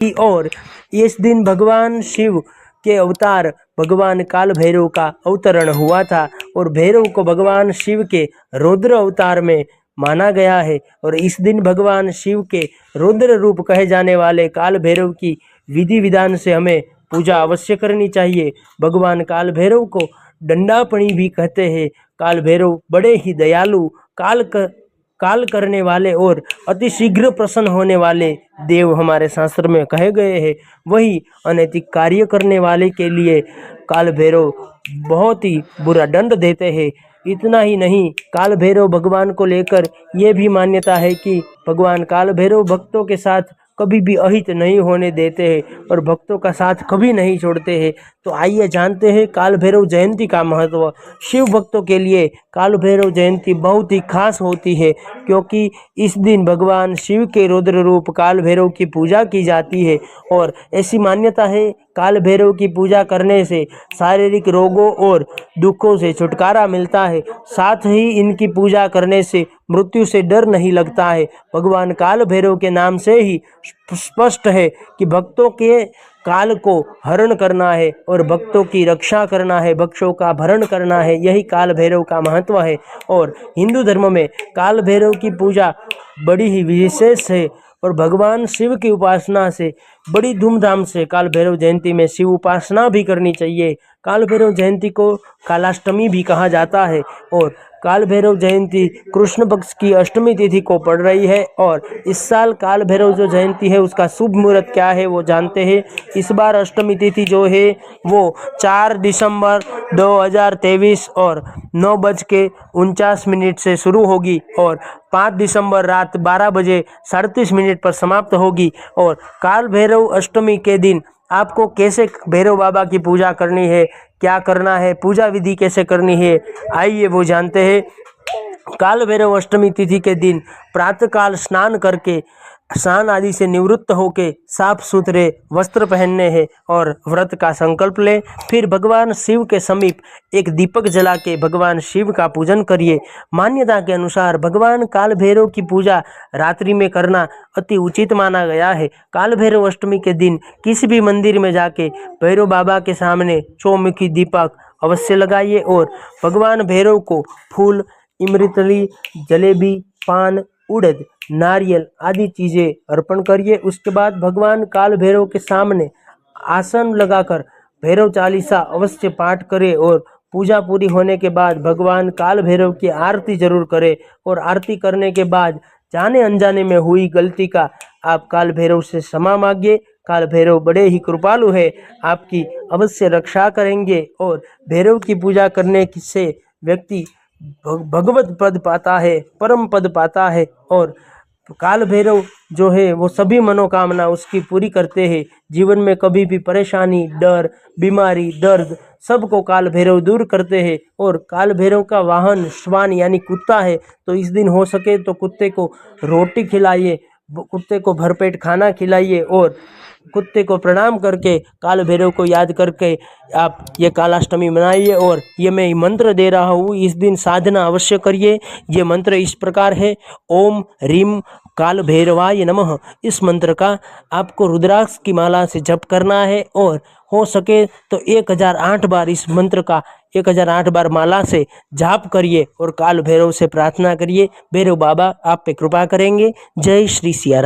की। और इस दिन भगवान शिव के अवतार भगवान काल भैरव का अवतरण हुआ था और भैरव को भगवान शिव के रुद्र अवतार में माना गया है। और इस दिन भगवान शिव के रुद्र रूप कहे जाने वाले काल भैरव की विधि विधान से हमें पूजा अवश्य करनी चाहिए। भगवान काल भैरव को दंडापणी भी कहते हैं। काल भैरव बड़े ही दयालु, काल करने वाले और अति शीघ्र प्रसन्न होने वाले देव हमारे शास्त्र में कहे गए हैं। वही अनैतिक कार्य करने वाले के लिए काल भैरव बहुत ही बुरा दंड देते हैं। इतना ही नहीं, काल भैरव भगवान को लेकर ये भी मान्यता है कि भगवान काल भैरव भक्तों के साथ कभी भी अहित नहीं होने देते हैं और भक्तों का साथ कभी नहीं छोड़ते हैं। तो आइए जानते हैं काल भैरव जयंती का महत्व। शिव भक्तों के लिए काल भैरव जयंती बहुत ही खास होती है, क्योंकि इस दिन भगवान शिव के रुद्र रूप काल भैरव की पूजा की जाती है। और ऐसी मान्यता है काल भैरव की पूजा करने से शारीरिक रोगों और दुखों से छुटकारा मिलता है। साथ ही इनकी पूजा करने से मृत्यु से डर नहीं लगता है। भगवान काल भैरव के नाम से ही स्पष्ट है कि भक्तों के काल को हरण करना है और भक्तों की रक्षा करना है, भक्तों का भरण करना है। यही काल भैरव का महत्व है। और हिंदू धर्म में काल भैरव की पूजा बड़ी ही विशेष है और भगवान शिव की उपासना से बड़ी धूमधाम से काल भैरव जयंती में शिव उपासना भी करनी चाहिए। काल भैरव जयंती को कालाष्टमी भी कहा जाता है और काल भैरव जयंती कृष्ण पक्ष की अष्टमी तिथि को पड़ रही है। और इस साल काल भैरव जो जयंती है उसका शुभ मुहूर्त क्या है वो जानते हैं। इस बार अष्टमी तिथि जो है वो 4 दिसंबर 2023 और 9:49 से शुरू होगी और 5 दिसंबर रात 12 बजे 37 मिनट पर समाप्त होगी। और काल भैरव अष्टमी के दिन आपको कैसे भैरव बाबा की पूजा करनी है, क्या करना है, पूजा विधि कैसे करनी है, आइए वो जानते हैं। काल भैरव अष्टमी तिथि के दिन प्रातःकाल स्नान करके स्नान आदि से निवृत्त होके साफ सुथरे वस्त्र पहनने हैं और व्रत का संकल्प लें। फिर भगवान शिव के समीप एक दीपक जला के भगवान शिव का पूजन करिए। मान्यता के अनुसार भगवान काल भैरव की पूजा रात्रि में करना अति उचित माना गया है। काल भैरव अष्टमी के दिन किसी भी मंदिर में जाके भैरव बाबा के सामने चौमुखी दीपक अवश्य लगाइए और भगवान भैरव को फूल, इमरती, जलेबी, पान, उड़द, नारियल आदि चीज़ें अर्पण करिए। उसके बाद भगवान काल भैरव के सामने आसन लगाकर भैरव चालीसा अवश्य पाठ करें और पूजा पूरी होने के बाद भगवान काल भैरव की आरती जरूर करें। और आरती करने के बाद जाने अनजाने में हुई गलती का आप काल भैरव से क्षमा मांगिए। काल भैरव बड़े ही कृपालु है, आपकी अवश्य रक्षा करेंगे। और भैरव की पूजा करने से व्यक्ति भगवत पद पाता है, परम पद पाता है। और काल भैरव जो है वो सभी मनोकामना उसकी पूरी करते हैं। जीवन में कभी भी परेशानी, डर, बीमारी, दर्द सबको काल भैरव दूर करते हैं। और काल भैरव का वाहन श्वान यानी कुत्ता है, तो इस दिन हो सके तो कुत्ते को रोटी खिलाइए, कुत्ते को भरपेट खाना खिलाइए और कुत्ते को प्रणाम करके काल भैरव को याद करके आप ये कालाष्टमी मनाइए। और ये मैं मंत्र दे रहा हूँ, इस दिन साधना अवश्य करिए। ये मंत्र इस प्रकार है, ओम ह्रीम काल भैरवाय नमः। इस मंत्र का आपको रुद्राक्ष की माला से जप करना है और हो सके तो 1008 बार इस मंत्र का 1008 बार माला से जाप करिए और काल भैरव से प्रार्थना करिए। भैरव बाबा आप पे कृपा करेंगे। जय श्री सिया राम।